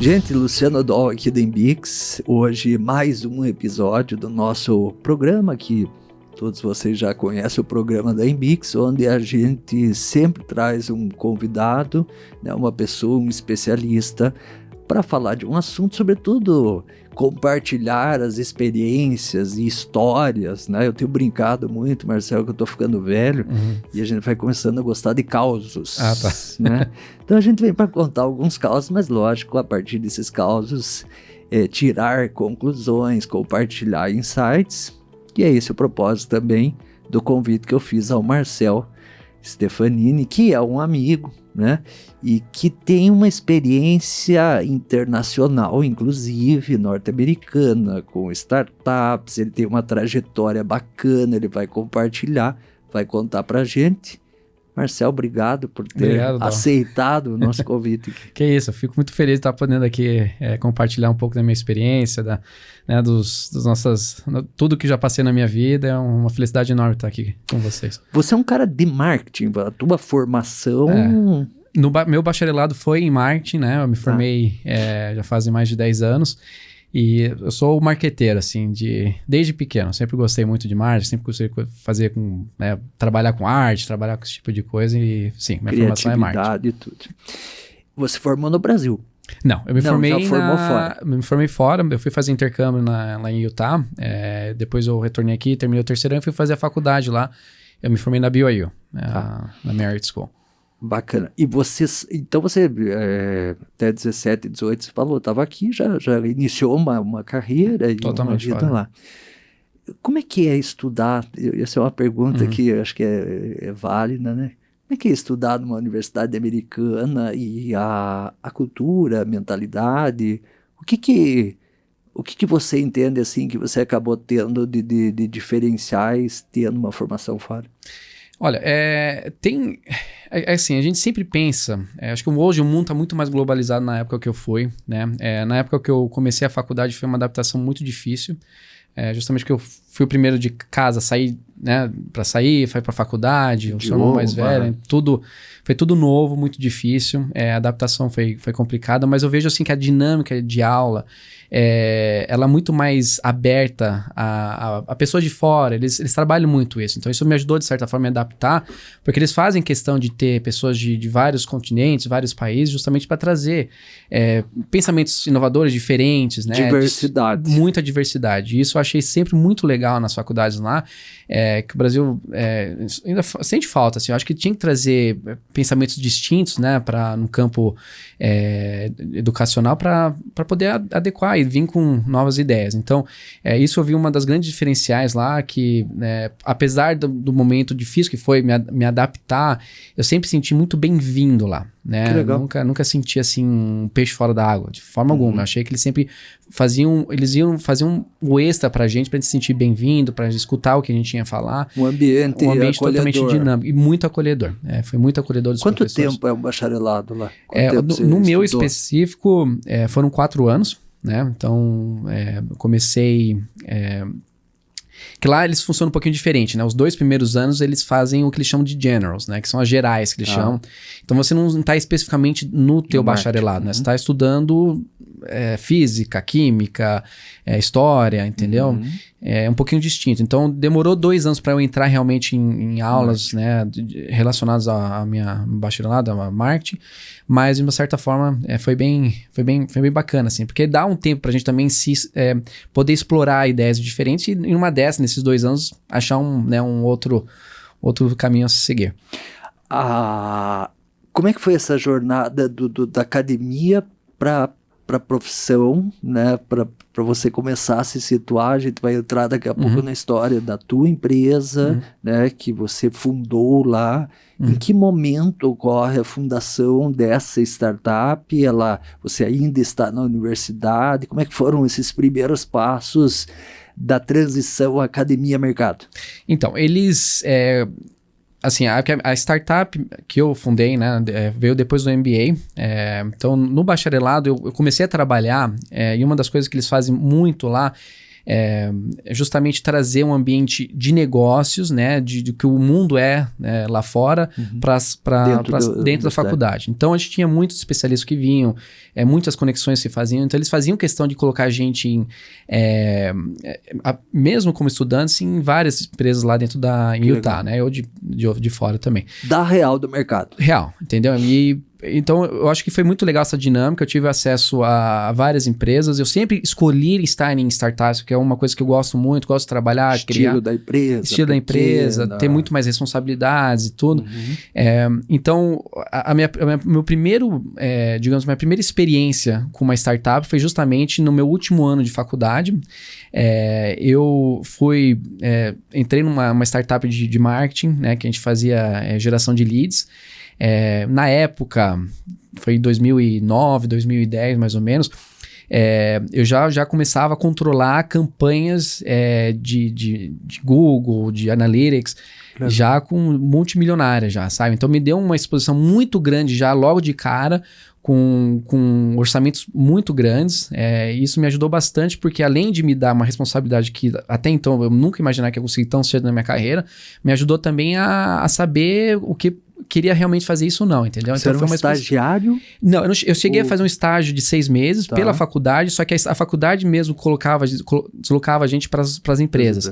Gente, Luciano Dol aqui da Embix. Hoje mais um episódio do nosso programa que todos vocês já conhecem, o programa da Embix, onde a gente sempre traz um convidado, né, uma pessoa, um especialista, para falar de um assunto, sobretudo compartilhar as experiências e histórias, né? Eu tenho brincado muito, Marcelo, que eu tô ficando velho, e a gente vai começando a gostar de causos, né? Então a gente vem para contar alguns causos, mas lógico, a partir desses causos, tirar conclusões, compartilhar insights, e é esse o propósito também do convite que eu fiz ao Marcel Stefanini, que é um amigo, né? E que tem uma experiência internacional, inclusive norte-americana, com startups. Ele tem uma trajetória bacana, ele vai compartilhar, vai contar pra gente. Marcel, obrigado por ter aceitado o nosso convite. Que isso, eu fico muito feliz de estar podendo aqui compartilhar um pouco da minha experiência, dos nossos, tudo que já passei na minha vida. É uma felicidade enorme estar aqui com vocês. Você é um cara de marketing, a tua formação... Meu bacharelado foi em marketing, né? Eu me formei já fazem mais de 10 anos. E eu sou marqueteiro, assim, desde pequeno. Sempre gostei muito de marketing, sempre gostei de fazer trabalhar com arte, trabalhar com esse tipo de coisa. E sim, minha formação é marketing. Criatividade e tudo. Você formou no Brasil? Não, eu me formei já formou fora. Me formei fora, eu fui fazer intercâmbio lá em Utah. Depois eu retornei aqui, terminei o terceiro ano e fui fazer a faculdade lá. Eu me formei na BYU, na Merit School. Bacana. E então você, até 17, 18, você falou, estava aqui, já iniciou uma carreira e totalmente uma vida lá. Como é que é estudar? Essa é uma pergunta que eu acho que é válida, né? Como é que é estudar numa universidade americana e a cultura, a mentalidade? O que você entende, assim, que você acabou tendo de diferenciais tendo uma formação fora? Olha, assim, a gente sempre pensa, acho que hoje o mundo está muito mais globalizado na época que eu fui, né? Na época que eu comecei a faculdade foi uma adaptação muito difícil, justamente porque eu fui o primeiro de casa a sair, né? Para sair, foi para a faculdade, eu sou o mais velho, foi tudo novo, muito difícil, a adaptação foi complicada, mas eu vejo assim que a dinâmica de aula, ela é muito mais aberta a pessoas de fora, eles trabalham muito isso, então isso me ajudou de certa forma a me adaptar, porque eles fazem questão de ter pessoas de vários continentes, vários países, justamente para trazer pensamentos inovadores, diferentes, né? Diversidade. Muita diversidade, e isso eu achei sempre muito legal nas faculdades lá, que o Brasil ainda sente falta, assim, eu acho que tinha que trazer pensamentos distintos, né, no campo educacional para poder adequar e vir com novas ideias. Então, isso eu vi uma das grandes diferenciais lá, que apesar do momento difícil que foi me adaptar, eu sempre senti muito bem-vindo lá, né? Nunca senti assim um peixe fora da água, de forma alguma. Eu achei que eles sempre faziam o extra pra gente se sentir bem-vindo, pra escutar o que a gente tinha a falar. Um ambiente totalmente dinâmico e muito acolhedor. Foi muito acolhedor dos professores. Quanto tempo é um bacharelado lá? No meu específico, foram 4 anos, né? Então, eu comecei... que lá eles funcionam um pouquinho diferente, né? Os 2 primeiros anos eles fazem o que eles chamam de generals, né? Que são as gerais que eles chamam. Então você não está especificamente no teu bacharelado, né? Você está estudando física, química, história, entendeu? É um pouquinho distinto. Então demorou 2 anos para eu entrar realmente em aulas, né? Relacionadas à minha bacharelado, a marketing. Mas de uma certa forma foi bem bacana, assim. Porque dá um tempo para a gente também poder explorar ideias diferentes e em uma dessas, nesses 2 anos, achar um outro caminho a se seguir. Como é que foi essa jornada da academia para a profissão, né? Para você começar a se situar? A gente vai entrar daqui a pouco na história da tua empresa, né? Que você fundou lá. Em que momento ocorre a fundação dessa startup? Você ainda está na universidade? Como é que foram esses primeiros passos da transição academia-mercado? Então, eles... assim, a startup que eu fundei, né, veio depois do MBA. Então, no bacharelado, eu comecei a trabalhar, e uma das coisas que eles fazem muito lá justamente trazer um ambiente de negócios, né, de que o mundo né, lá fora, dentro da faculdade. Então, a gente tinha muitos especialistas que vinham, muitas conexões se faziam, então eles faziam questão de colocar a gente mesmo como estudantes, em várias empresas lá dentro da Utah, né, ou de fora também. Da real do mercado. Real, entendeu? Então, eu acho que foi muito legal essa dinâmica, eu tive acesso a várias empresas, eu sempre escolhi estar em startups, que é uma coisa que eu gosto muito, gosto de trabalhar, Estilo da empresa, ter muito mais responsabilidades e tudo. Então, minha primeira experiência com uma startup foi justamente no meu último ano de faculdade. Eu entrei numa startup de marketing, né, que a gente fazia geração de leads. Na época, foi em 2009, 2010 mais ou menos, eu já começava a controlar campanhas de Google, de Analytics, já com multimilionária já, sabe? Então me deu uma exposição muito grande já logo de cara, com orçamentos muito grandes. Isso me ajudou bastante, porque além de me dar uma responsabilidade que até então eu nunca imaginava que eu consegui tão cedo na minha carreira, me ajudou também a saber o que queria realmente fazer isso ou não, entendeu? Você então era um estagiário? Não, eu cheguei a fazer um estágio de 6 meses pela faculdade, só que a faculdade mesmo deslocava a gente para as empresas.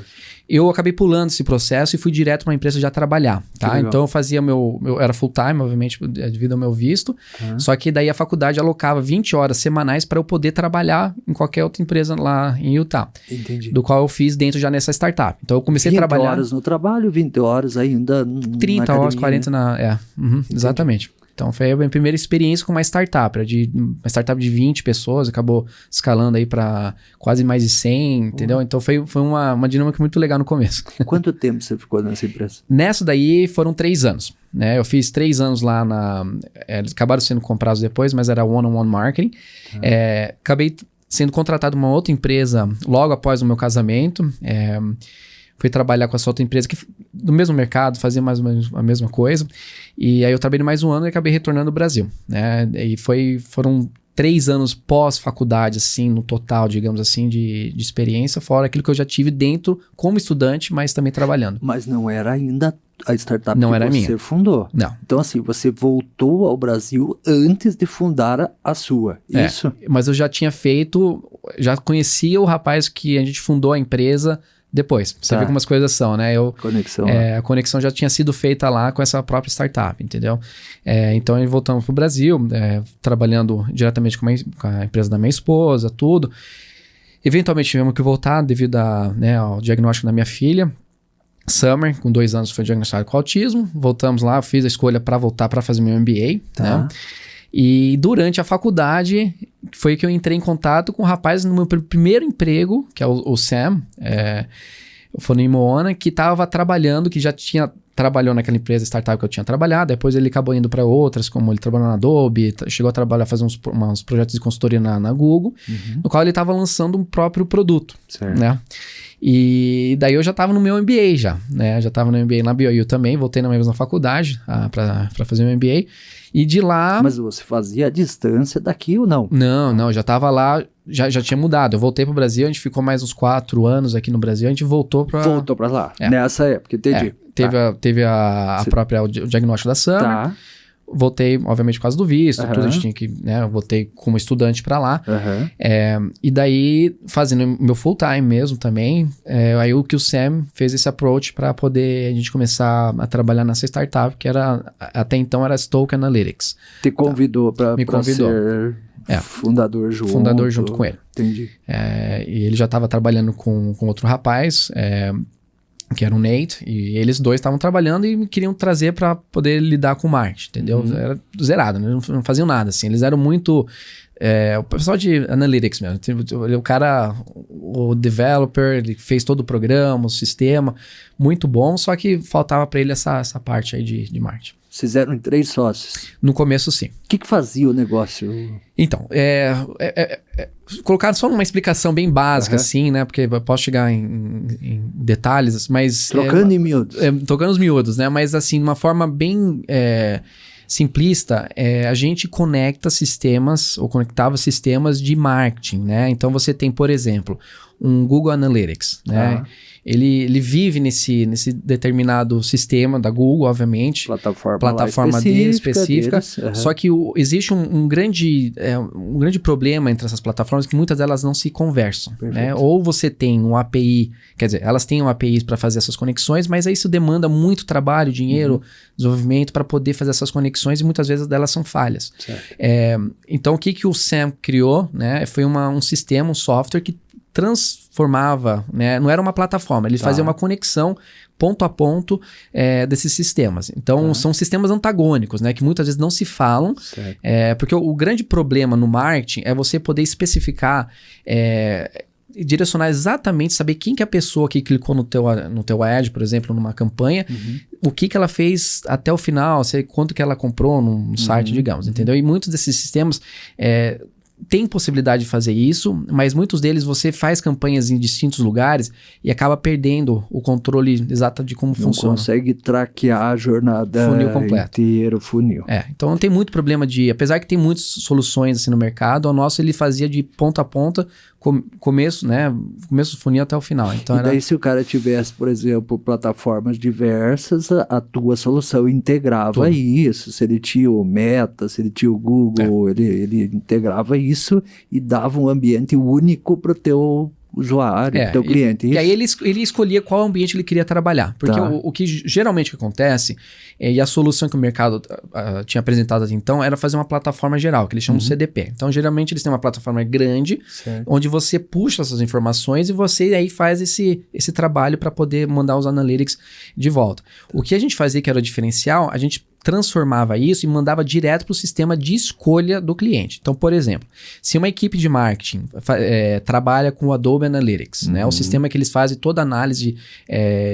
Eu acabei pulando esse processo e fui direto para uma empresa já trabalhar, tá? Então eu fazia era full time, obviamente, devido ao meu visto, só que daí a faculdade alocava 20 horas semanais para eu poder trabalhar em qualquer outra empresa lá em Utah. Entendi. Do qual eu fiz dentro já nessa startup. Então eu comecei a trabalhar... 20 horas no trabalho, 20 horas ainda 30 horas, 40 exatamente. Então foi a minha primeira experiência com uma startup, uma startup de 20 pessoas, acabou escalando aí para quase mais de 100, entendeu? Então foi uma dinâmica muito legal no começo. Quanto tempo você ficou nessa empresa? Nessa daí foram 3 anos, né? Eu fiz 3 anos lá eles acabaram sendo comprados depois, mas era one-on-one marketing. Acabei sendo contratado numa outra empresa logo após o meu casamento. Fui trabalhar com essa outra empresa que do mesmo mercado, fazia mais ou menos a mesma coisa. E aí eu trabalhei mais um ano e acabei retornando ao Brasil, né? E foram 3 anos pós-faculdade, assim, no total, digamos assim, de experiência, fora aquilo que eu já tive dentro como estudante, mas também trabalhando. Mas não era ainda a startup não que era você minha. fundou? Não. Então, assim, você voltou ao Brasil antes de fundar a sua, isso? Mas eu já já conhecia o rapaz que a gente fundou a empresa depois. Você vê como as coisas são, né? Conexão. A conexão já tinha sido feita lá com essa própria startup, entendeu? Então, voltamos para o Brasil, trabalhando diretamente com a empresa da minha esposa, tudo. Eventualmente tivemos que voltar devido ao diagnóstico da minha filha. Summer, com 2 anos, foi diagnosticado com autismo. Voltamos lá, fiz a escolha para voltar para fazer meu MBA, né? E durante a faculdade foi que eu entrei em contato com um rapaz no meu primeiro emprego, que é o Sam, foi no Moana, que estava trabalhando, que já trabalhou naquela empresa startup que eu tinha trabalhado. Depois ele acabou indo para outras, como ele trabalhou na Adobe, chegou a trabalhar, fazer uns projetos de consultoria na Google, no qual ele estava lançando um próprio produto, né? E daí eu já estava no meu MBA já, né? Já estava no MBA na BYU também, voltei na mesma faculdade para fazer o meu MBA. E de lá... Mas você fazia a distância daqui ou não? Não, já estava lá, já tinha mudado. Eu voltei pro Brasil, a gente ficou mais uns 4 anos aqui no Brasil, a gente voltou para... Voltou para lá, nessa época, entendi. Teve o diagnóstico da Summer. Tá. Voltei, obviamente, por causa do visto, tudo, a gente tinha que, eu voltei como estudante para lá. E daí, fazendo meu full time mesmo também, aí o Sam fez esse approach para poder a gente começar a trabalhar nessa startup, que até então era Stoke Analytics. Te convidou para ser fundador junto. Fundador junto com ele. Entendi. E ele já estava trabalhando com outro rapaz, que era o Nate, e eles dois estavam trabalhando e me queriam trazer para poder lidar com o marketing, entendeu? Era zerado, né? Não faziam nada, assim. Eles eram muito... o pessoal de Analytics mesmo. O cara, o developer, ele fez todo o programa, o sistema, muito bom, só que faltava para ele essa parte aí de marketing. Vocês eram 3 sócios? No começo, sim. O que fazia o negócio? Então, colocado só numa explicação bem básica, assim, né? Porque eu posso chegar em detalhes, mas... Trocando em miúdos. Trocando os miúdos, né? Mas, assim, de uma forma bem simplista, a gente conectava sistemas de marketing, né? Então, você tem, por exemplo, um Google Analytics, né? Ele vive nesse determinado sistema da Google, obviamente. Plataforma deles, específica. Só que existe um grande problema entre essas plataformas, que muitas delas não se conversam, né? Ou você tem um API, quer dizer, elas têm um API para fazer essas conexões, mas aí isso demanda muito trabalho, dinheiro, desenvolvimento para poder fazer essas conexões, e muitas vezes delas são falhas. Então, o que o Sam criou, né? Foi um sistema, um software que transformava, né? Não era uma plataforma, ele fazia uma conexão ponto a ponto desses sistemas. Então, são sistemas antagônicos, né? Que muitas vezes não se falam, porque o grande problema no marketing é você poder especificar, direcionar exatamente, saber quem que é a pessoa que clicou no teu ad, por exemplo, numa campanha, o que ela fez até o final, quanto que ela comprou no site, digamos, entendeu? E muitos desses sistemas tem possibilidade de fazer isso, mas muitos deles você faz campanhas em distintos lugares e acaba perdendo o controle exato de como funciona. Não consegue traquear a jornada funil completo. Inteiro, funil. Então não tem muito problema apesar que tem muitas soluções assim no mercado, o nosso ele fazia de ponta a ponta, começo do funil até o final. Então, daí se o cara tivesse, por exemplo, plataformas diversas, a tua solução integrava isso. Se ele tinha o Meta, se ele tinha o Google, ele integrava isso e dava um ambiente único para o teu usuário, pro teu cliente. E aí ele escolhia qual ambiente ele queria trabalhar. Porque o que geralmente acontece, e a solução que o mercado tinha apresentado até então, era fazer uma plataforma geral, que eles chamam de CDP. Então, geralmente, eles têm uma plataforma grande, onde você puxa essas informações e você aí faz esse trabalho para poder mandar os analytics de volta. O que a gente fazia, que era o diferencial, a gente transformava isso e mandava direto para o sistema de escolha do cliente. Então, por exemplo, se uma equipe de marketing trabalha com o Adobe Analytics, né, o sistema que eles fazem toda a análise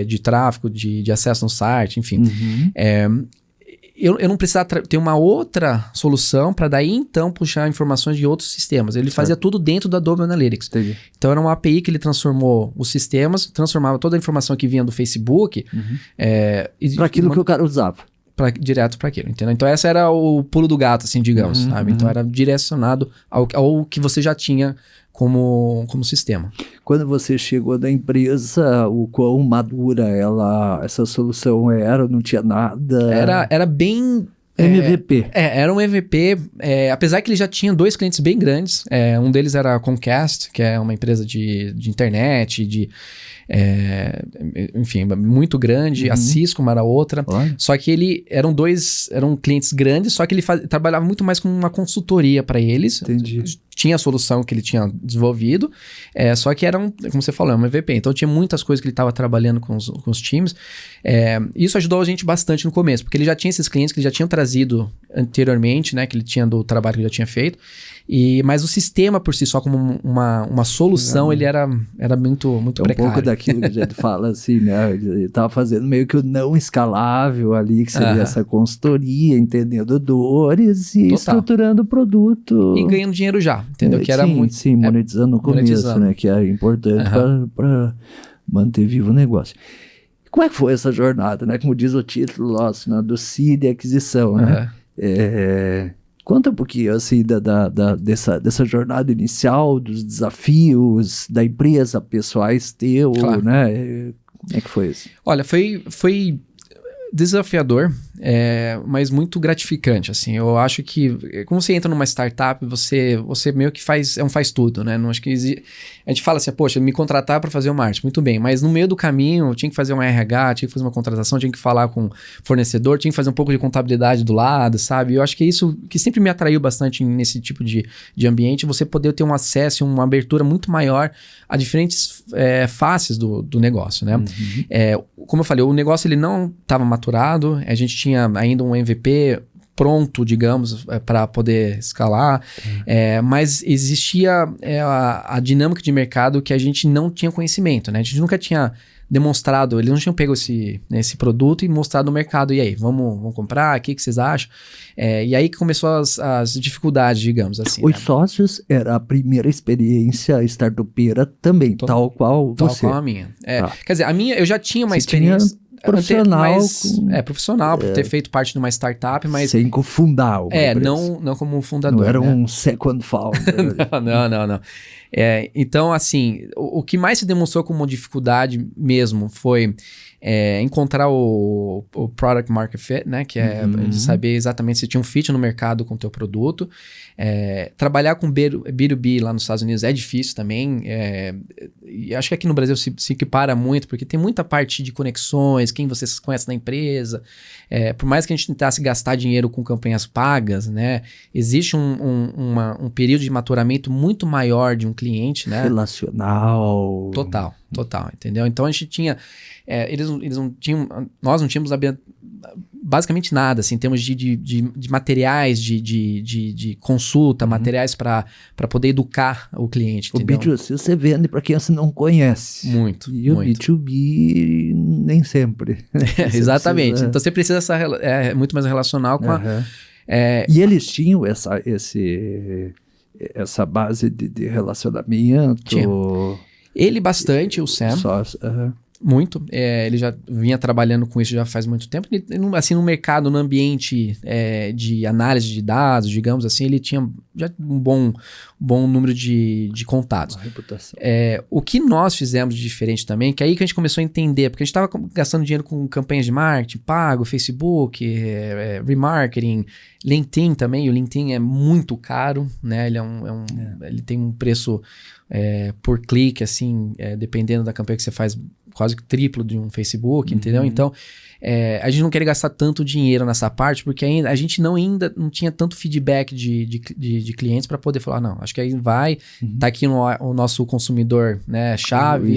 de tráfego, de acesso no site, enfim, eu não precisava ter uma outra solução para daí então puxar informações de outros sistemas. Ele fazia tudo dentro do Adobe Analytics. Entendi. Então era uma API que ele transformou os sistemas, transformava toda a informação que vinha do Facebook para aquilo que o cara usava. Direto para aquilo, entendeu? Então esse era o pulo do gato, assim, digamos, sabe? Então era direcionado ao que você já tinha como sistema. Quando você chegou da empresa, o quão madura essa solução era? Não tinha nada? Era bem... MVP. Era um MVP, apesar que ele já tinha 2 clientes bem grandes. Um deles era a Comcast, que é uma empresa de internet, enfim, muito grande. A Cisco era outra. Só que eram clientes grandes, só que ele trabalhava muito mais com uma consultoria para eles. Entendi. Tinha a solução que ele tinha desenvolvido, só que era como você falou, um MVP. Então tinha muitas coisas que ele estava trabalhando com os times. Isso ajudou a gente bastante no começo, porque ele já tinha esses clientes que ele já tinha trazido anteriormente, né, que ele tinha do trabalho que ele já tinha feito. Mas o sistema por si só, como uma solução, ele era muito, muito precário. Um pouco daquilo que a gente fala assim, né? Ele estava fazendo meio que o não escalável ali, que seria essa consultoria, entendendo dores e estruturando o produto. E ganhando dinheiro já, entendeu? Que era monetizando no começo, né? Que é importante para manter vivo o negócio. Como é que foi essa jornada, né? Como diz o título nosso, né? Do seed e aquisição, né? Conta um pouquinho, assim, dessa jornada inicial, dos desafios da empresa, pessoais teu, né? Como é que foi isso? Olha, foi desafiador, mas muito gratificante, assim. Eu acho que, como você entra numa startup, você meio que faz tudo, né? Não acho que a gente fala assim, poxa, me contratar para fazer o marketing, muito bem, mas no meio do caminho eu tinha que fazer um RH, tinha que fazer uma contratação, tinha que falar com fornecedor, tinha que fazer um pouco de contabilidade do lado, sabe? Eu acho que é isso que sempre me atraiu bastante nesse tipo de ambiente, você poder ter um acesso, uma abertura muito maior a diferentes faces do negócio, né? Como eu falei, o negócio ele não estava maturado, a gente tinha ainda um MVP pronto, digamos, para poder escalar, mas existia a dinâmica de mercado que a gente não tinha conhecimento, né? A gente nunca tinha demonstrado, eles não tinham pego esse produto e mostrado no mercado. E aí, vamos comprar? O que vocês acham? E aí que começou as dificuldades, digamos assim. Os sócios era a primeira experiência startupeira também, tal qual você. Tal qual a minha. Quer dizer, a minha, eu já tinha uma experiência... profissional. Profissional, por ter feito parte de uma startup, mas... Sem cofundar uma empresa. Não como fundador. Não era né? um second founder. Não. Então, assim, o que mais se demonstrou como dificuldade mesmo foi encontrar o product market fit, né? Que é de saber exatamente se tinha um fit no mercado com o teu produto. Trabalhar com B2B lá nos Estados Unidos é difícil também. E acho que aqui no Brasil se equipara muito, porque tem muita parte de conexões, quem você conhece na empresa. Por mais que a gente tentasse gastar dinheiro com campanhas pagas, né? Existe um período de maturamento muito maior de um cliente, né? Relacional. Total, entendeu? Então a gente tinha... eles não tinham... Nós não tínhamos basicamente nada, assim, em termos de materiais, de consulta, materiais para poder educar o cliente, o entendeu? B2C você vende para quem você não conhece. Muito. E o B2B nem sempre. Exatamente. Precisa... Então você precisa muito mais relacional com a... E eles tinham essa base de relacionamento? Tinha. Ele bastante, o Sam. Muito. Ele já vinha trabalhando com isso já faz muito tempo. Ele, assim, no mercado, no ambiente de análise de dados, digamos assim, ele tinha já um bom número de contatos. Uma reputação. O que nós fizemos de diferente também, que é aí que a gente começou a entender, porque a gente estava gastando dinheiro com campanhas de marketing, pago, Facebook, remarketing, LinkedIn também. E o LinkedIn é muito caro, né? Ele tem um preço por clique, assim, dependendo da campanha que você faz, quase que triplo de um Facebook, entendeu? Então, a gente não queria gastar tanto dinheiro nessa parte, porque ainda a gente ainda não tinha tanto feedback de clientes para poder falar, não, acho que aí tá aqui o nosso consumidor, né, chave,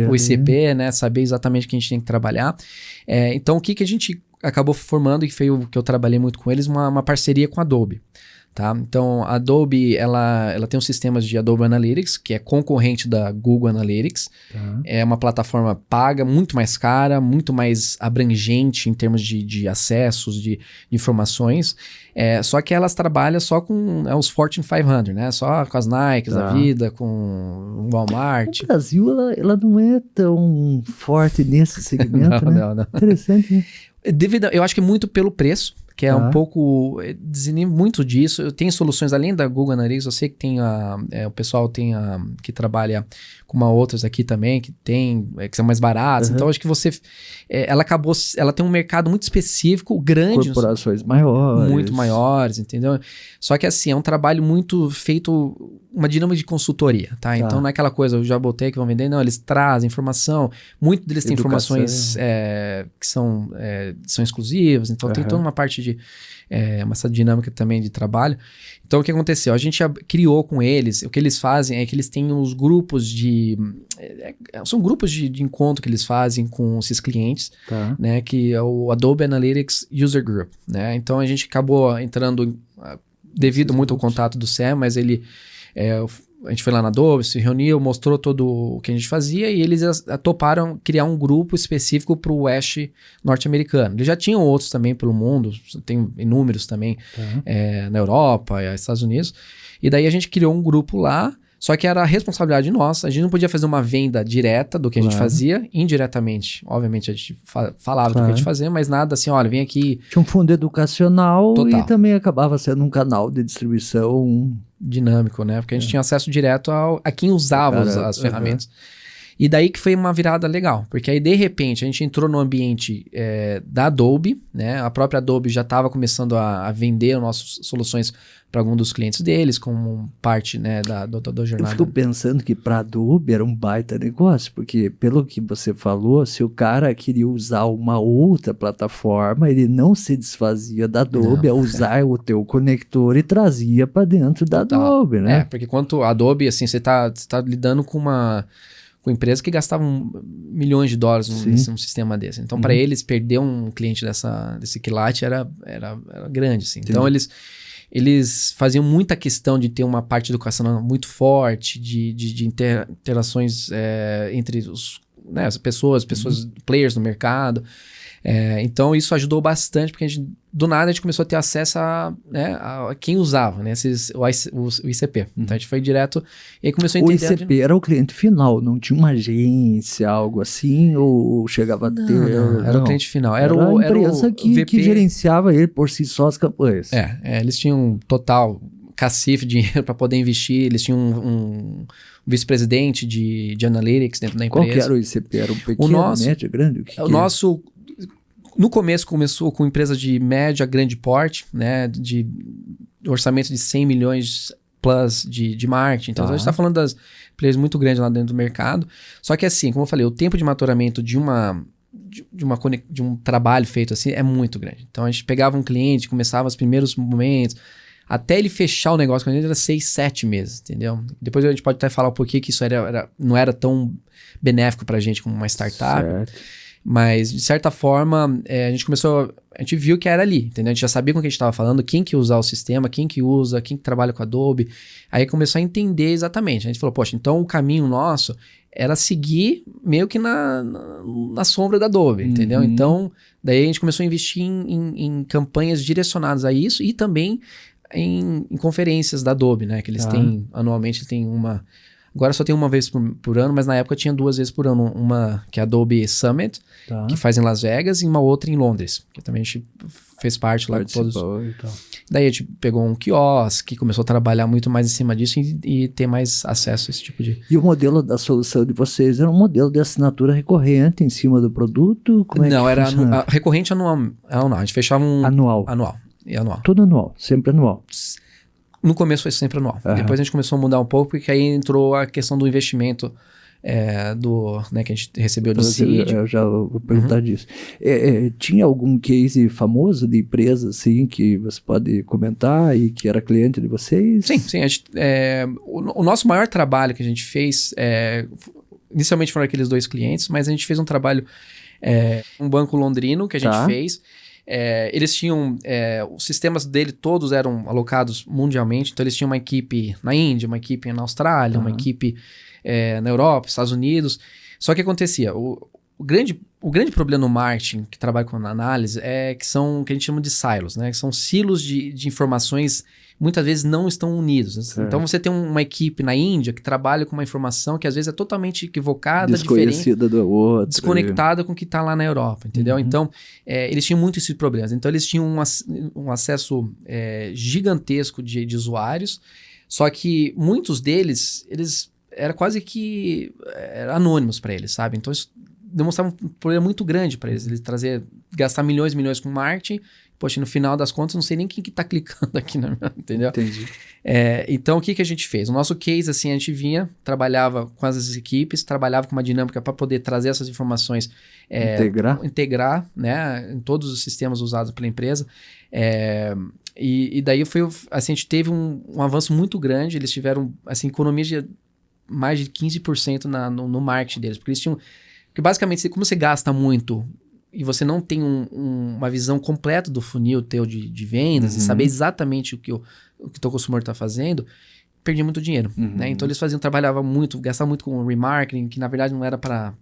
o ICP, né, saber exatamente o que a gente tem que trabalhar. Então, o que a gente acabou formando, e foi o que eu trabalhei muito com eles, uma parceria com a Adobe. Tá? Então, a Adobe, ela tem um sistema de Adobe Analytics, que é concorrente da Google Analytics. Tá. É uma plataforma paga, muito mais cara, muito mais abrangente em termos de acessos, de informações. Só que elas trabalham só com os Fortune 500, né? Só com as Nikes da vida, com o Walmart. O Brasil, ela não é tão forte nesse segmento, né? Não. Interessante, né? Eu acho que é muito pelo preço, que é um pouco... Desinibe muito disso. Eu tenho soluções além da Google Analytics, eu sei que tem o pessoal que trabalha com outras aqui também, que são mais baratas. Então, acho que ela tem um mercado muito específico, grande. Corporações maiores. Muito maiores, entendeu? Só que assim, é um trabalho muito feito, uma dinâmica de consultoria, tá? Então, não é aquela coisa, eu já botei que vão vender, não, eles trazem informação, muito deles têm informações que são exclusivas, então tem toda uma parte de essa dinâmica também de trabalho. Então, o que aconteceu? A gente criou com eles, o que eles fazem é que eles têm os grupos são grupos de encontro que eles fazem com esses clientes, né? Que é o Adobe Analytics User Group, né? Então, a gente acabou entrando, devido muito ao contato do Sam, mas a gente foi lá na Adobe, se reuniu, mostrou todo o que a gente fazia e eles toparam criar um grupo específico para o Oeste norte-americano. Eles já tinham outros também pelo mundo, tem inúmeros também na Europa e nos Estados Unidos. E daí a gente criou um grupo lá, só que era a responsabilidade nossa. A gente não podia fazer uma venda direta do que a gente fazia, indiretamente. Obviamente a gente falava do que a gente fazia, mas nada assim, olha, vem aqui... Tinha um fundo educacional. Total. E também acabava sendo um canal de distribuição... dinâmico, né? Porque a gente tinha acesso direto a quem usava as ferramentas. E daí que foi uma virada legal, porque aí de repente a gente entrou no ambiente da Adobe, né? A própria Adobe já estava começando a vender nossas soluções para algum dos clientes deles, como parte, né, da jornada. Eu fico pensando que para a Adobe era um baita negócio, porque pelo que você falou, se o cara queria usar uma outra plataforma, ele não se desfazia da Adobe a usar o teu conector e trazia para dentro da Adobe, né? Porque quanto a Adobe, assim, você tá lidando com empresas que gastavam milhões de dólares num sistema desse. Então, para eles, perder um cliente desse quilate era grande, assim. Então, eles faziam muita questão de ter uma parte educacional muito forte, de interações entre né, as pessoas, players no mercado. Então isso ajudou bastante, porque do nada a gente começou a ter acesso a quem usava, né, o ICP. Então a gente foi direto e aí começou a entender. O ICP era o cliente final, não tinha uma agência, algo assim, ou chegava a ter... Era o cliente final. Era a empresa que gerenciava ele por si só as campanhas. Eles tinham total cacife, dinheiro para poder investir, eles tinham um vice-presidente de analytics dentro da empresa. Qual que era o ICP? Era um pequeno, médio, grande? O nosso... No começo começou com empresas de média, grande porte, né, de orçamento de 100 milhões plus de marketing. Então a gente está falando das players muito grandes lá dentro do mercado. Só que assim, como eu falei, o tempo de maturamento de um trabalho feito assim é muito grande. Então a gente pegava um cliente, começava os primeiros momentos, até ele fechar o negócio com a gente era 6, 7 meses, entendeu? Depois a gente pode até falar por que isso não era tão benéfico para a gente como uma startup. Certo. Mas, de certa forma, a gente viu que era ali, entendeu? A gente já sabia com o que a gente estava falando, quem que usar o sistema, quem que usa, quem que trabalha com Adobe. Aí começou a entender exatamente. A gente falou, poxa, então o caminho nosso era seguir meio que na sombra da Adobe, entendeu? Então, daí a gente começou a investir em campanhas direcionadas a isso e também em conferências da Adobe, né? Que eles têm, anualmente, tem uma... Agora só tem uma vez por ano, mas na época tinha 2 vezes por ano. Uma que é a Adobe Summit, que faz em Las Vegas, e uma outra em Londres, que também a gente fez parte lá de todos. Daí a gente pegou um quiosque, começou a trabalhar muito mais em cima disso e ter mais acesso a esse tipo de... E o modelo da solução de vocês era um modelo de assinatura recorrente em cima do produto? Não, era recorrente anual. Não, a gente fechava um... Anual. Tudo anual, sempre anual. No começo foi sempre anual. Depois a gente começou a mudar um pouco, porque aí entrou a questão do investimento que a gente recebeu do Seed. Eu já vou perguntar disso. Tinha algum case famoso de empresa assim, que você pode comentar e que era cliente de vocês? Sim. O nosso maior trabalho que a gente fez, inicialmente foram aqueles 2 clientes, mas a gente fez um trabalho, um banco londrino que a gente fez. Eles tinham, os sistemas dele todos eram alocados mundialmente, então eles tinham uma equipe na Índia, uma equipe na Austrália, uma equipe na Europa, Estados Unidos. Só que acontecia, o grande problema no marketing que trabalha com análise é que a gente chama de silos, né? Que são silos de informações muitas vezes não estão unidos. Então você tem uma equipe na Índia que trabalha com uma informação que às vezes é totalmente equivocada, desconhecida do outro, desconectada com o que está lá na Europa, entendeu? Então eles tinham muito esses problemas. Então eles tinham um acesso gigantesco de usuários, só que muitos deles, eles eram quase que anônimos para eles, sabe? Então isso demonstrava um problema muito grande para eles gastar milhões e milhões com marketing. Poxa, no final das contas, não sei nem quem que tá clicando aqui, entendeu? Entendi. Então, o que a gente fez? O nosso case, assim, a gente trabalhava com as equipes, trabalhava com uma dinâmica para poder trazer essas informações, integrar, né, em todos os sistemas usados pela empresa. E daí assim, a gente teve um avanço muito grande. Eles tiveram, assim, economias de mais de 15% no marketing deles, porque eles tinham... Porque basicamente, como você gasta muito e você não tem uma visão completa do funil teu de vendas e saber exatamente o que o teu consumidor está fazendo, perdia muito dinheiro, né? Então eles trabalhavam muito, gastavam muito com remarketing, que na verdade não era para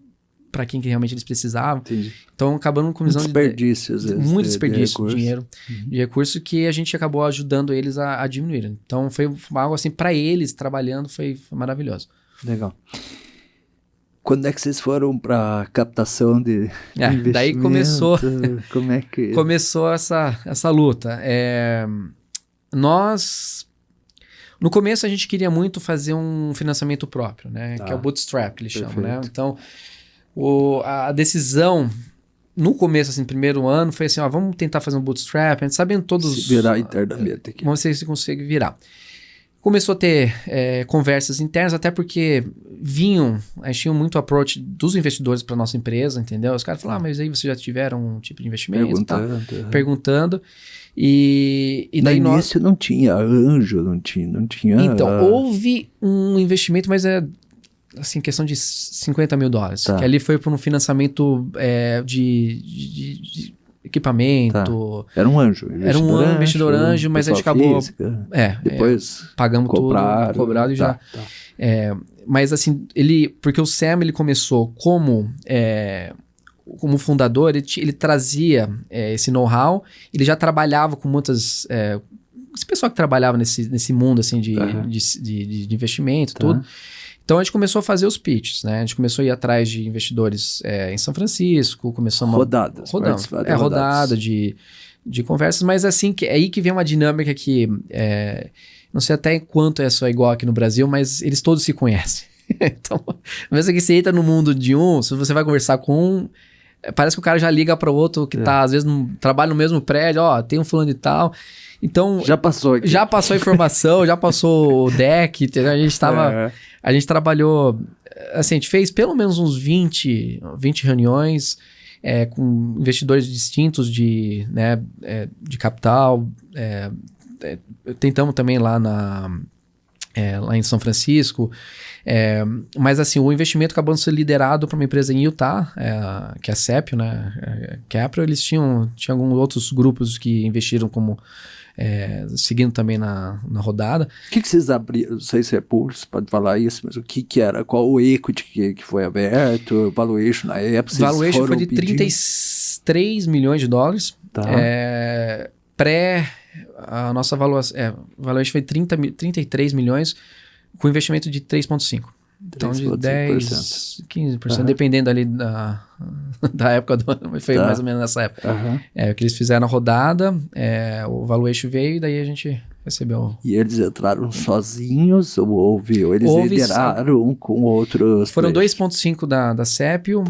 quem que realmente eles precisavam. Entendi. Então acabando com visão desperdício, às vezes, muito desperdício de dinheiro, de recurso, que a gente acabou ajudando eles a diminuir. Então foi algo assim, para eles trabalhando, foi maravilhoso. Legal. Quando é que vocês foram para captação de investimento? Daí começou, como é que... começou essa luta. Nós, no começo, a gente queria muito fazer um financiamento próprio, né? Que é o bootstrap, que eles chamam, né? Então, a decisão, no começo, assim, primeiro ano, foi assim, vamos tentar fazer um bootstrap, a gente sabendo todos... Se virar internamente aqui. Vamos ver se consegue virar. Começou a ter conversas internas, até porque a gente tinha muito approach dos investidores para nossa empresa, entendeu? Os caras falaram, mas aí vocês já tiveram um tipo de investimento? Perguntando. E daí no início não tinha anjo, não tinha... Então, houve um investimento, mas assim, questão de $50 mil. Que ali foi por um financiamento de equipamento. Era um anjo. Era um investidor anjo, mas a gente acabou... Depois pagamos tudo, cobrado e já... Mas assim, porque o Sam ele começou como fundador, ele trazia esse know-how, ele já trabalhava com muitas... esse pessoal que trabalhava nesse mundo assim, de investimento, tudo. Então a gente começou a fazer os pitches, né? A gente começou a ir atrás de investidores em São Francisco, começamos rodada de conversas, mas assim, é aí que vem uma dinâmica que não sei até quanto é só igual aqui no Brasil, mas eles todos se conhecem. Então, mesmo que você entra no mundo de se você vai conversar com um, parece que o cara já liga para o outro que tá, às vezes, trabalha no mesmo prédio, tem um fulano e tal. Então, já passou aqui. Já passou a informação, já passou o deck, entendeu? A gente trabalhou, assim, a gente fez pelo menos uns 20 reuniões com investidores distintos de capital. Tentamos também lá em São Francisco. Mas assim, o investimento acabou sendo liderado por uma empresa em Utah, que é a Sepio, né? Capro, eles tinham alguns outros grupos que investiram como seguindo também na rodada. O que vocês abriram? Não sei se é público, você pode falar isso, mas o que era? Qual o equity que foi aberto? Valuation na época? O valuation foi de $33 milhões. Tá. A nossa valuation foi 33 milhões com investimento de 3,5. Então, de 10, 15%, dependendo ali da época do ano, foi mais ou menos nessa época. O que eles fizeram a rodada, o valuation veio e daí a gente recebeu. E eles entraram sozinhos ou eles lideraram com outros? Foram 2,5 da Sepio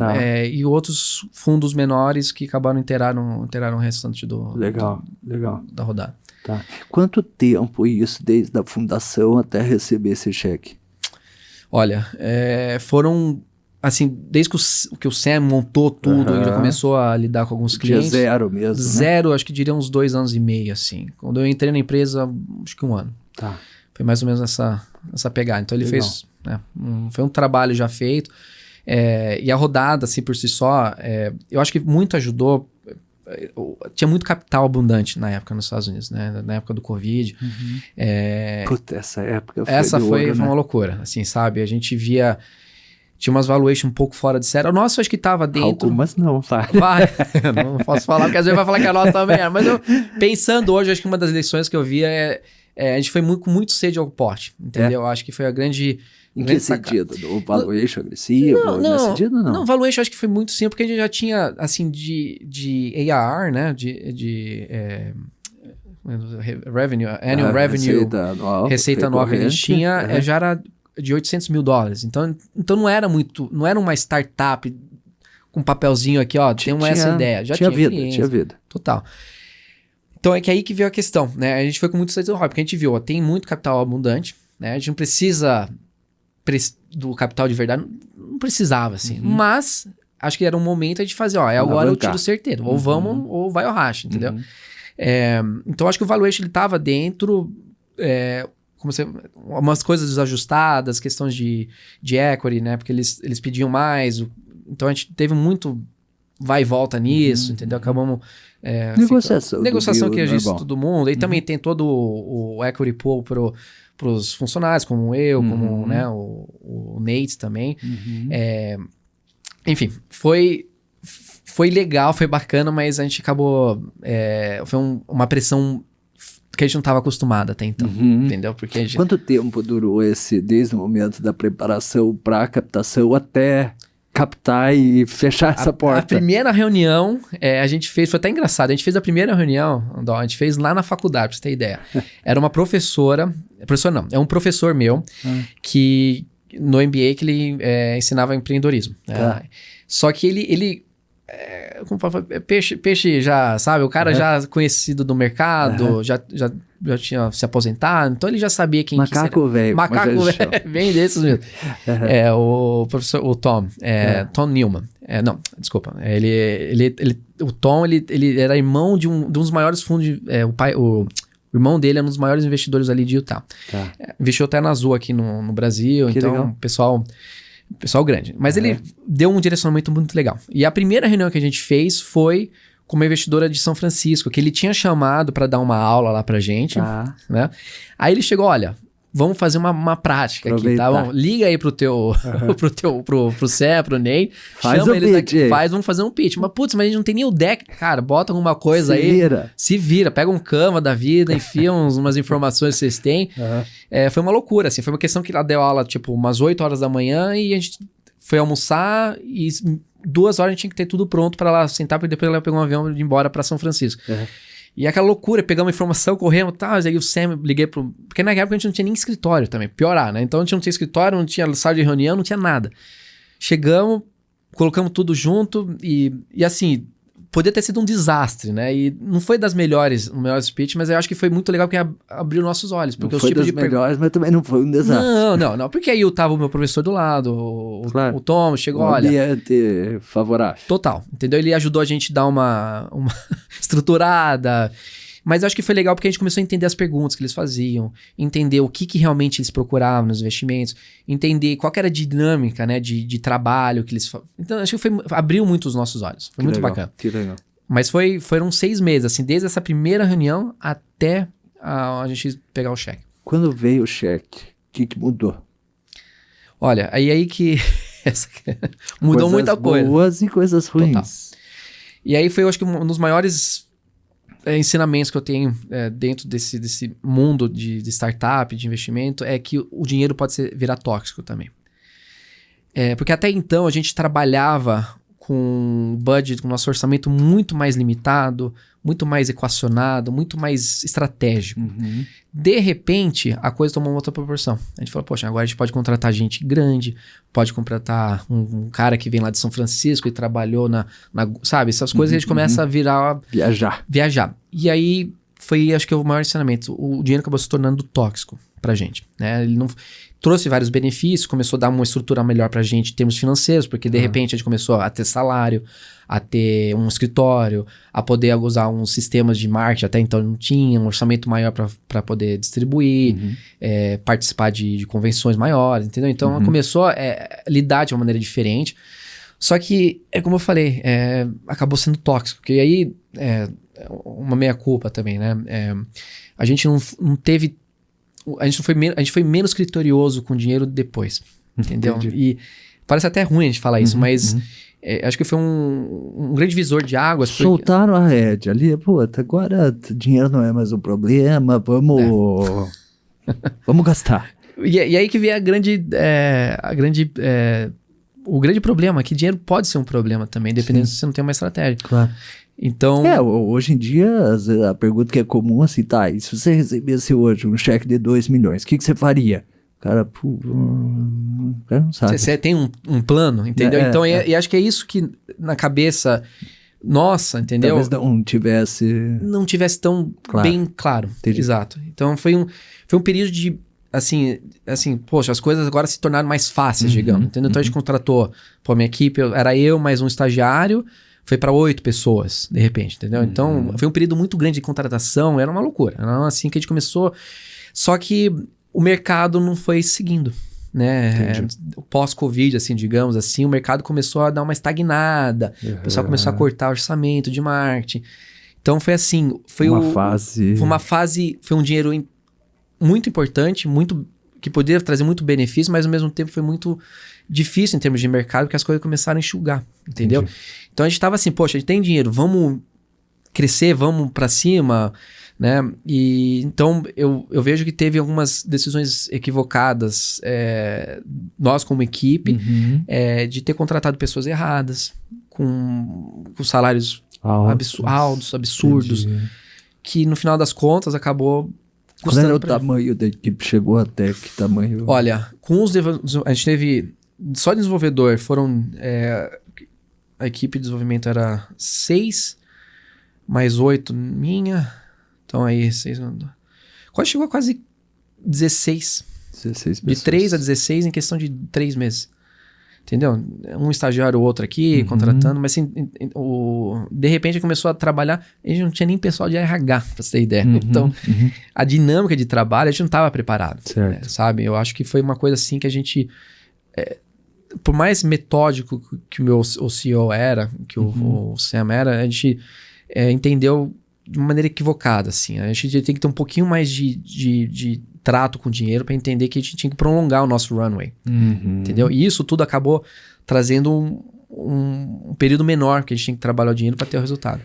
e outros fundos menores que acabaram inteiraram o restante da rodada. Tá. Quanto tempo isso desde a fundação até receber esse cheque? Olha, foram, assim, desde que o Sam montou tudo e já começou a lidar com alguns clientes. Dia zero mesmo, Zero, né? Acho que diria uns 2 anos e meio, assim. Quando eu entrei na empresa, acho que 1 ano. Tá. Foi mais ou menos essa pegada. Então ele fez, foi um trabalho já feito. E a rodada, assim, por si só, eu acho que muito ajudou. Tinha muito capital abundante na época nos Estados Unidos, né? Na época do Covid. Puta, essa época foi uma loucura, assim, sabe? A gente via... Tinha umas valuation um pouco fora de série. O nosso acho que tava dentro... Algumas não, vai. Não posso falar, porque às vezes vai falar que a nossa também era. Mas pensando hoje, acho que uma das lições que eu via a gente foi com muito sede ao pote, entendeu? Acho que foi a grande... Em que sentido? O valuation agressivo? Nesse sentido, não? Não, valuation acho que foi muito simples, porque a gente já tinha, assim, de ARR, né? Revenue, annual revenue, receita anual que a gente tinha, já era de $800 mil. Então não era uma startup com papelzinho aqui, tem essa ideia. Já tinha vida. Total. Então é que aí que veio a questão, né? A gente foi com muito sede ao pote, porque a gente viu, tem muito capital abundante, né? A gente não precisa do capital de verdade, não precisava, assim. Mas, acho que era um momento de fazer, agora eu tiro certeiro. Ou vamos, ou vai ao racha, entendeu? Então, acho que o valuation, ele tava dentro, umas coisas desajustadas, questões de equity, né? Porque eles pediam mais. Então, a gente teve muito vai e volta nisso, entendeu? Acabamos... negociação que agisse todo mundo. E também tem todo o equity pool para os funcionários, como eu, como né, o Nate também. Enfim, foi legal, foi bacana, mas a gente acabou... foi uma pressão que a gente não estava acostumado até então, entendeu? Porque Quanto tempo durou desde o momento da preparação para a captação até captar e fechar essa porta? A primeira reunião a gente fez, foi até engraçado, a gente fez a primeira reunião, a gente fez lá na faculdade, pra você ter ideia. Era uma professora não, é um professor meu, que no MBA que ele ensinava empreendedorismo. Só que ele peixe já, sabe, o cara já conhecido do mercado, já tinha se aposentado, então ele já sabia quem Macaco velho. Macaco velho, bem desses mesmo. O professor, o Tom, Tom Newman. Não, desculpa. O Tom, ele era irmão de um dos maiores fundos, o irmão dele é um dos maiores investidores ali de Utah. Investiu até na Azul aqui no Brasil, que então legal. Pessoal grande. Mas ele deu um direcionamento muito legal. E a primeira reunião que a gente fez foi com uma investidora de São Francisco, que ele tinha chamado para dar uma aula lá pra gente, né? Aí ele chegou, olha, vamos fazer uma prática aqui, tá bom? Liga aí pro pro Cé, pro Ney, chama eles aqui, vamos fazer um pitch. Mas, putz, mas a gente não tem nem o deck. Cara, bota alguma coisa aí. Se vira, pega um Canva da vida, enfia umas informações que vocês têm. Foi uma loucura, assim, foi uma questão que ela deu aula, tipo, umas 8 horas da manhã e a gente foi almoçar e 2 horas a gente tinha que ter tudo pronto pra ela sentar, porque depois ela pegou um avião e ir embora pra São Francisco. E aquela loucura, pegamos informação, corremos e tal, aí o Sam, liguei pro... Porque na época a gente não tinha nem escritório também, piorar, né? Então a gente não tinha escritório, não tinha sala de reunião, não tinha nada. Chegamos, colocamos tudo junto e assim, podia ter sido um desastre, né? E não foi das melhores pitch, mas eu acho que foi muito legal porque abriu nossos olhos. Porque não foi das melhores, mas também não foi um desastre. Não, porque aí tava o meu professor do lado, o Tom chegou, olha... ambiente favorável. Total, entendeu? Ele ajudou a gente a dar uma estruturada... Mas eu acho que foi legal porque a gente começou a entender as perguntas que eles faziam, entender o que realmente eles procuravam nos investimentos, entender qual que era a dinâmica, né, de trabalho que eles... Então, acho que abriu muito os nossos olhos. Foi muito bacana. Que legal. Mas foram 6 meses, assim, desde essa primeira reunião até a gente pegar o cheque. Quando veio o cheque, o que mudou? Olha, aí que... mudou muita coisa. Coisas boas e coisas ruins. Total. E aí foi, eu acho que um dos maiores... ensinamentos que eu tenho dentro desse mundo de startup, de investimento, é que o dinheiro pode virar tóxico também. Porque até então a gente trabalhava com budget, com nosso orçamento muito mais limitado, muito mais equacionado, muito mais estratégico. De repente, a coisa tomou uma outra proporção. A gente falou, poxa, agora a gente pode contratar gente grande, pode contratar um cara que vem lá de São Francisco e trabalhou sabe, essas coisas a gente começa a virar... Viajar. E aí, foi, acho que, o maior ensinamento. O dinheiro acabou se tornando tóxico pra gente, né? Ele não... Trouxe vários benefícios, começou a dar uma estrutura melhor pra gente em termos financeiros, porque de repente a gente começou a ter salário, a ter um escritório, a poder usar uns sistemas de marketing, até então não tinha, um orçamento maior para poder distribuir, participar de convenções maiores, entendeu? Então começou a lidar de uma maneira diferente, só que, como eu falei, acabou sendo tóxico, porque aí, uma meia-culpa também, né? A gente não teve... A gente foi menos criterioso com o dinheiro depois, entendeu? Entendi. E parece até ruim a gente falar isso, mas acho que foi um grande visor de águas. Soltaram a rédea ali, pô, agora dinheiro não é mais um problema, vamos gastar. E aí que vem o grande problema, que dinheiro pode ser um problema também, dependendo se você não tem uma estratégia. Claro. Então... hoje em dia, a pergunta que é comum assim, tá, e se você recebesse hoje um cheque de 2 milhões, o que você faria? Cara, o cara não sabe. Você tem um plano, entendeu? Então, e acho que é isso que na cabeça nossa, entendeu? Talvez não tivesse tão bem claro. Entendi. Exato. Então, foi um período de, assim, poxa, as coisas agora se tornaram mais fáceis, digamos, entendeu? Então, a gente contratou, minha equipe, era eu mais um estagiário, foi para 8 pessoas, de repente, entendeu? Então, foi um período muito grande de contratação, era uma loucura. Era assim que a gente começou. Só que o mercado não foi seguindo, né? Pós-Covid, assim, digamos assim, o mercado começou a dar uma estagnada. O pessoal começou a cortar orçamento de marketing. Então, foi assim... Foi uma fase... Foi um dinheiro muito importante, que poderia trazer muito benefício, mas ao mesmo tempo foi muito difícil em termos de mercado, porque as coisas começaram a enxugar, entendeu? Entendi. Então a gente tava assim, poxa, a gente tem dinheiro, vamos crescer, vamos pra cima, né? E então eu vejo que teve algumas decisões equivocadas, nós como equipe, de ter contratado pessoas erradas, com salários altos, absurdos, que no final das contas acabou... Qual era o tamanho da equipe? Chegou até que tamanho? Olha, a gente teve... Só desenvolvedor foram... a equipe de desenvolvimento era 6, mais 8 minha. Então aí 6... Chegou a quase 16. 16 pessoas. De 3 a 16 em questão de 3 meses. Entendeu? Um estagiário ou outro aqui, contratando, mas assim, de repente começou a trabalhar, a gente não tinha nem pessoal de RH, pra você ter ideia. Então, a dinâmica de trabalho, a gente não estava preparado, sabe? Eu acho que foi uma coisa assim que a gente, por mais metódico que o CEO era, que o Sam era, a gente entendeu de uma maneira equivocada, assim. A gente tem que ter um pouquinho mais de trato com o dinheiro para entender que a gente tinha que prolongar o nosso runway. Entendeu? E isso tudo acabou trazendo um período menor que a gente tinha que trabalhar o dinheiro para ter o resultado.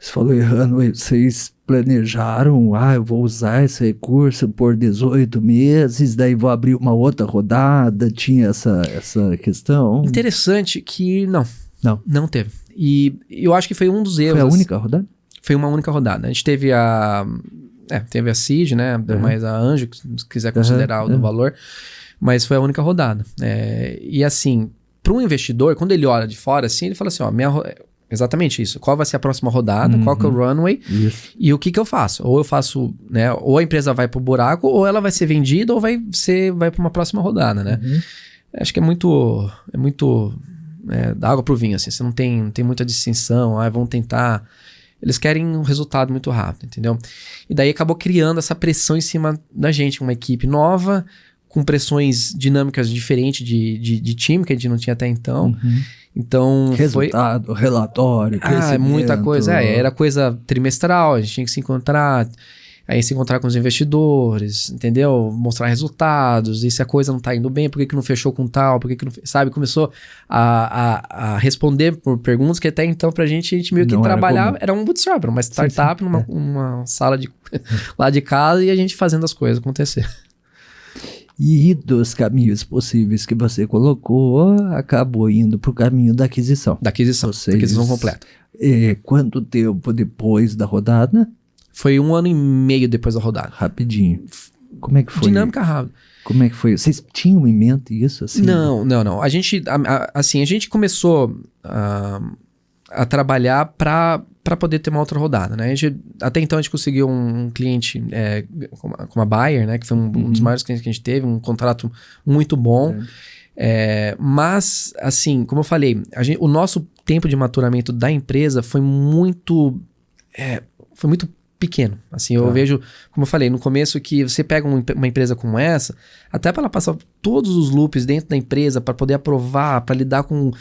Você falou errando, vocês planejaram, eu vou usar esse recurso por 18 meses, daí vou abrir uma outra rodada, tinha essa questão? Interessante que não teve. E eu acho que foi um dos erros. Foi a única rodada? Foi uma única rodada. A gente teve teve a Seed, né, mas a Anjo, se quiser considerar o do valor, mas foi a única rodada. E assim, para um investidor, quando ele olha de fora, assim, ele fala assim, exatamente isso. Qual vai ser a próxima rodada? Qual que é o runway? Isso. E o que eu faço? Ou eu faço, né? Ou a empresa vai pro buraco, ou ela vai ser vendida, ou vai para uma próxima rodada, né? Acho que é muito da água pro vinho, assim. Você não tem muita distinção. Vamos tentar... Eles querem um resultado muito rápido, entendeu? E daí acabou criando essa pressão em cima da gente. Uma equipe nova, com pressões dinâmicas diferentes de time, que a gente não tinha até então. Então, resultado, relatório, crescimento. Muita coisa. Era coisa trimestral, a gente tinha que se encontrar, aí se encontrar com os investidores, entendeu? Mostrar resultados, e se a coisa não tá indo bem, por que não fechou com tal, por que não... Sabe, começou a responder por perguntas que até então pra gente meio que trabalhava, era um bootstrap, era uma startup numa sala lá de casa, e a gente fazendo as coisas acontecer. E dos caminhos possíveis que você colocou, acabou indo para o caminho da aquisição. Da aquisição completa. Quanto tempo depois da rodada? Foi 1 ano e meio depois da rodada. Rapidinho. Como é que foi? Dinâmica rápida. Como é que foi? Vocês tinham em mente isso? Assim? Não. A gente começou a trabalhar para poder ter uma outra rodada, né? Até então a gente conseguiu um cliente com a Bayer, né? Que foi um dos maiores clientes que a gente teve, um contrato muito bom. Mas, assim, como eu falei, o nosso tempo de maturamento da empresa foi muito pequeno. Assim, eu vejo, como eu falei, no começo, que você pega uma empresa como essa, até para ela passar todos os loops dentro da empresa, para poder aprovar, para lidar com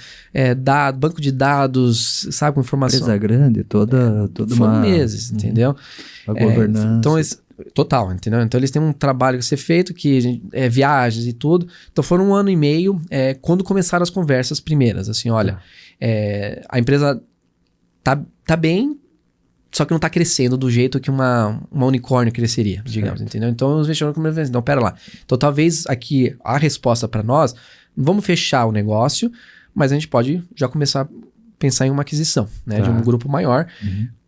banco de dados, sabe, com informação. Empresa grande, toda foram meses, entendeu? A governança. Então, total, entendeu? Então, eles têm um trabalho a ser feito, que viagens e tudo. Então, foram 1 ano e meio, quando começaram as conversas primeiras. Assim, olha, a empresa tá bem, só que não está crescendo do jeito que uma unicórnio cresceria, digamos, entendeu? Então, os investidores começam a dizer, não, pera lá. Então, talvez aqui a resposta para nós, vamos fechar o negócio, mas a gente pode já começar a pensar em uma aquisição, né, de um grupo maior,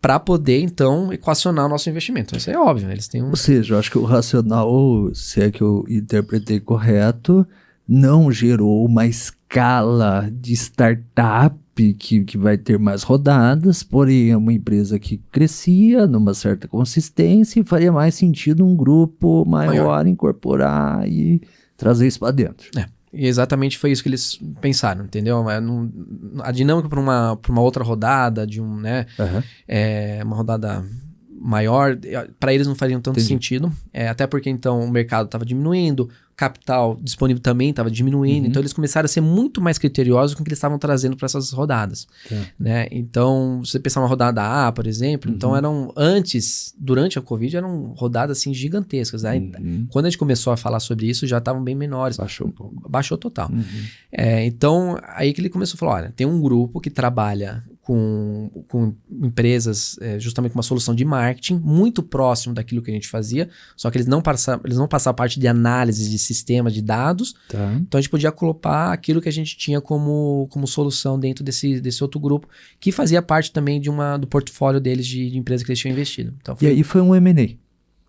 para poder, então, equacionar o nosso investimento. Isso é óbvio, né? Eles têm Ou seja, eu acho que o racional, se é que eu interpretei correto, não gerou uma escala de startup que vai ter mais rodadas, porém é uma empresa que crescia numa certa consistência e faria mais sentido um grupo maior incorporar e trazer isso para dentro. E exatamente foi isso que eles pensaram, entendeu? A dinâmica para uma outra rodada, uma rodada maior, para eles não fariam tanto sentido, até porque então o mercado estava diminuindo, capital disponível também estava diminuindo, então eles começaram a ser muito mais criteriosos com o que eles estavam trazendo para essas rodadas, né? Então, se você pensar uma rodada A, por exemplo, então durante a Covid, eram rodadas assim gigantescas, né? Quando a gente começou a falar sobre isso, já estavam bem menores. Baixou um pouco. Baixou total. Então, aí que ele começou a falar, olha, tem um grupo que trabalha com empresas, justamente com uma solução de marketing muito próximo daquilo que a gente fazia, só que eles não passavam a parte de análise de sistema de dados, então a gente podia colocar aquilo que a gente tinha como solução dentro desse outro grupo, que fazia parte também do portfólio deles de empresa que eles tinham investido. Então, e aí foi um M&A,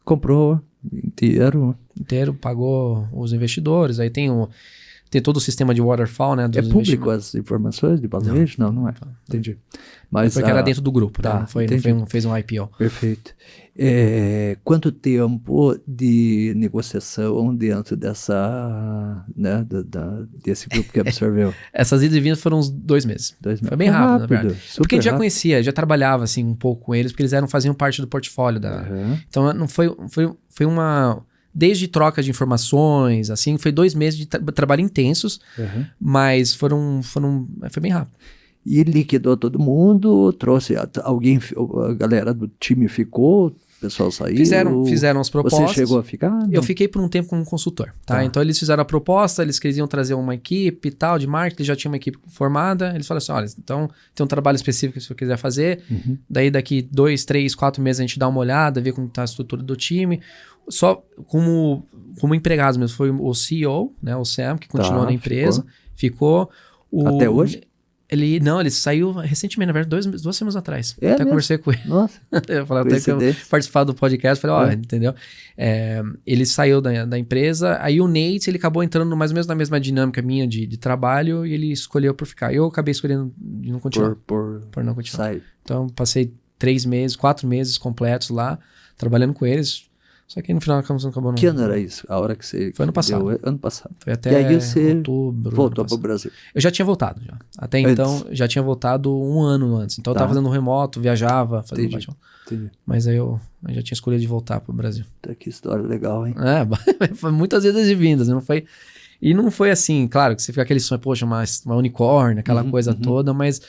comprou inteiro, pagou os investidores, aí tem todo o sistema de waterfall, né? É público as informações de valuation? Não é. Entendi. Mas, porque era dentro do grupo, né? Não fez um IPO. Perfeito. Quanto tempo de negociação dentro dessa, né, desse grupo que absorveu? Essas idas e vindas foram uns 2 meses. 2 meses. Foi bem rápido, na verdade. Porque a gente já conhecia, já trabalhava assim um pouco com eles, porque eles faziam parte do portfólio da... Então, não foi uma... Desde troca de informações, assim, foi 2 meses de trabalho intensos, mas foi bem rápido. E liquidou todo mundo, trouxe alguém, a galera do time ficou, o pessoal saiu. Fizeram as propostas. Você chegou a ficar? Não. Eu fiquei por um tempo como consultor, tá? Então eles fizeram a proposta, eles queriam trazer uma equipe e tal, de marketing, já tinha uma equipe formada. Eles falaram assim, olha, então tem um trabalho específico que você quiser fazer. Daí daqui 2, 3, 4 meses a gente dá uma olhada, vê como tá a estrutura do time. Só como empregados mesmo, foi o CEO, né, o Sam, que continuou na empresa. Ficou até hoje? Ele saiu recentemente, na verdade, 2 semanas atrás. Até mesmo? Conversei com ele. Nossa. Eu falei, até que eu participar do podcast, falei, entendeu? Ele saiu da empresa, aí o Nate, ele acabou entrando mais ou menos na mesma dinâmica minha de trabalho e ele escolheu por ficar. Eu acabei escolhendo de não continuar. Por não continuar. Sai. Então, passei 4 meses completos lá, trabalhando com eles. Só que no final acabou não. Que ano era isso? A hora que você... Foi ano passado. Ano passado. Foi até e aí você outubro. Voltou para o Brasil. Eu já tinha voltado. Já. Até então, já tinha voltado 1 ano antes. Então, eu tava fazendo remoto, viajava, fazendo bate-volta. Mas aí eu já tinha escolhido de voltar para o Brasil. Que história legal, hein? Foi muitas vezes de vindas. E não foi assim, claro, que você fica aquele sonho, poxa, uma unicórnio, aquela coisa toda, mas...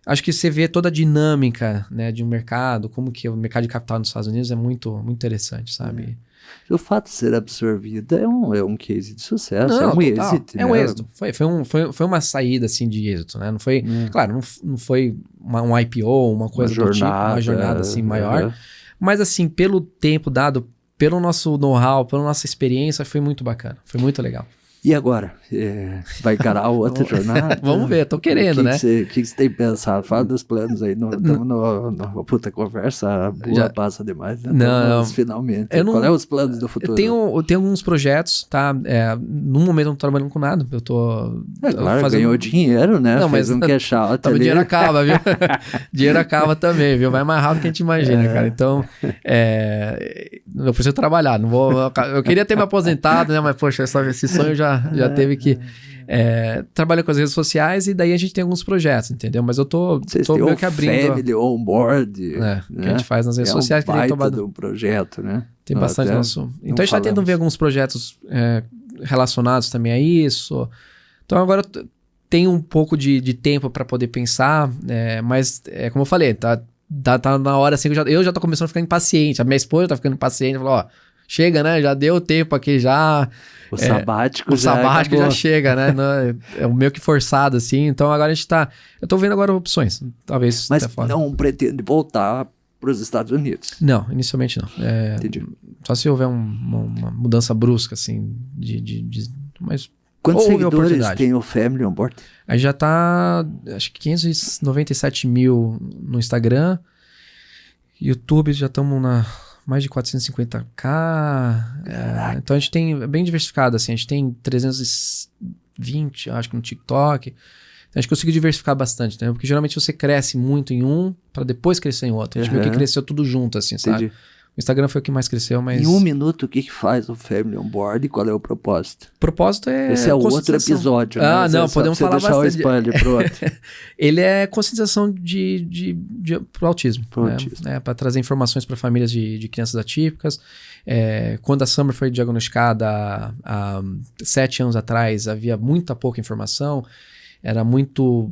Acho que você vê toda a dinâmica, né, de um mercado, como que o mercado de capital nos Estados Unidos é muito, muito interessante, sabe? O fato de ser absorvido é um case de sucesso, é um êxito. É um êxito. Foi uma saída, assim, de êxito, né? Não foi, claro, não foi um IPO, uma coisa do tipo, uma jornada, assim, maior. Mas, assim, pelo tempo dado, pelo nosso know-how, pela nossa experiência, foi muito bacana, foi muito legal. E agora? Vai encarar outra jornada? Vamos ver, tô querendo, né? O que você tem pensado? Fala dos planos aí. Estamos numa puta conversa boa, passa demais. Né? Não. Finalmente. Qual é os planos do futuro? Eu tenho alguns projetos, tá? No momento eu não tô trabalhando com nada. Eu tô... claro, ganhou dinheiro, né? Não, fez mas um cash out o ali. dinheiro acaba, viu? Dinheiro acaba também, viu? Vai mais rápido que a gente imagina, cara. Então, eu preciso trabalhar. Não vou... Eu queria ter me aposentado, né? Mas, poxa, esse sonho já teve que trabalhar com as redes sociais e daí a gente tem alguns projetos, entendeu? Mas eu tô meio que abrindo... Family on board. Né? Que a gente faz nas redes sociais. É um baita do projeto, né? Tem bastante nosso... Então a gente tá tentando ver alguns projetos relacionados também a isso. Então agora tem um pouco de tempo para poder pensar, mas como eu falei, tá na hora assim que eu já tô começando a ficar impaciente. A minha esposa tá ficando impaciente, falou, chega, né? Já deu tempo aqui, já... O sabático já chega, né? É meio que forçado, assim. Então agora a gente tá... Eu tô vendo agora opções. Talvez... Mas não pretende voltar para os Estados Unidos? Não, inicialmente não. Entendi. Só se houver uma mudança brusca, assim, mas... Quantos seguidores tem o Family on Board? Aí já tá, acho que 597 mil no Instagram. YouTube já estamos na... mais de 450k. Então a gente tem bem diversificado, assim. A gente tem 320, acho que no TikTok. Então a gente conseguiu diversificar bastante, né? Porque geralmente você cresce muito em um para depois crescer em outro. A gente meio que cresceu tudo junto, assim, sabe? Entendi. O Instagram foi o que mais cresceu, mas... Em 1 minuto, o que faz o Family on Board e qual é o propósito? O propósito é... Esse é outro episódio, né? Não, podemos falar bastante. O spoiler pro outro. Ele é conscientização pro autismo. Né? Para trazer informações para famílias de crianças atípicas. Quando a Summer foi diagnosticada há 7 anos atrás, havia muita pouca informação. Era muito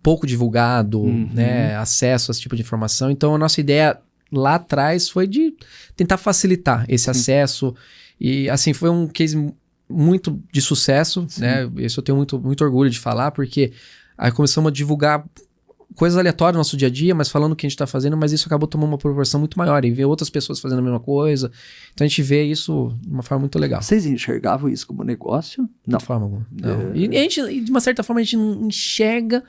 pouco divulgado, né? Acesso a esse tipo de informação. Então, a nossa ideia... lá atrás foi de tentar facilitar esse acesso e assim foi um case muito de sucesso, né? Isso eu tenho muito orgulho de falar, porque aí começamos a divulgar coisas aleatórias no nosso dia a dia, mas falando o que a gente está fazendo, mas isso acabou tomando uma proporção muito maior e ver outras pessoas fazendo a mesma coisa. Então a gente vê isso de uma forma muito legal. Vocês enxergavam isso como negócio? Não. De forma alguma. Não. E a gente, de uma certa forma, a gente não enxerga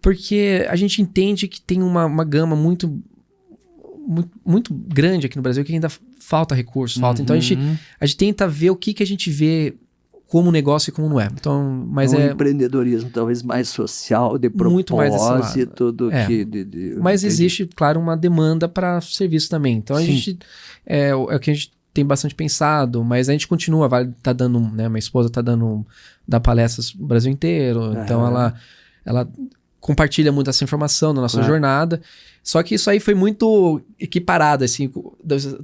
porque a gente entende que tem uma gama muito grande aqui no Brasil, que ainda falta recursos, Então a gente tenta ver o que a gente vê como negócio e como não é. Então, mas empreendedorismo talvez mais social, de propósito muito mais desse lado. Do que... Mas existe, claro, uma demanda para serviço também. Então a gente... É o que a gente tem bastante pensado, mas a gente continua, tá dando, né? Minha esposa tá dá palestras no Brasil inteiro, então ela compartilha muito essa informação da nossa jornada. Só que isso aí foi muito equiparado, assim,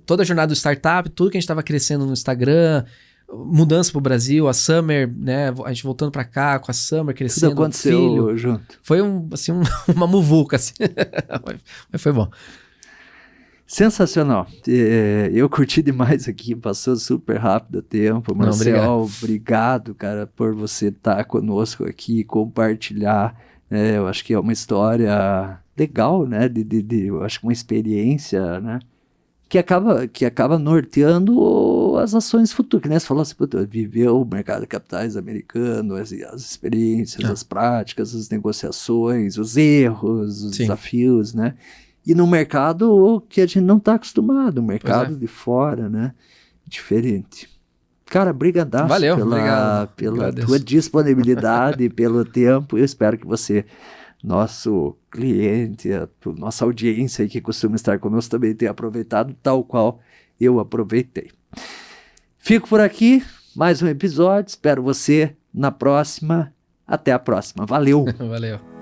toda a jornada do startup, tudo que a gente estava crescendo no Instagram, mudança pro Brasil, a Summer, né? A gente voltando pra cá com a Summer crescendo. Tudo aconteceu filho. junto. Foi uma muvuca, assim. Mas foi bom. Sensacional. Eu curti demais aqui, passou super rápido o tempo. Marcel, obrigado, cara, por você estar conosco aqui, compartilhar. Eu acho que é uma história legal, né? Eu acho que uma experiência, né? Que acaba norteando as ações futuras. Que, né? Você falou assim, viveu o mercado de capitais americano, as experiências, as práticas, as negociações, os erros, os desafios, né? E no mercado que a gente não está acostumado, o mercado de fora, né? Diferente. Cara, brigadaço pela tua disponibilidade, pelo tempo. Eu espero que você, nosso cliente, nossa audiência aí que costuma estar conosco, também tenha aproveitado tal qual eu aproveitei. Fico por aqui, mais um episódio. Espero você na próxima. Até a próxima. Valeu! Valeu!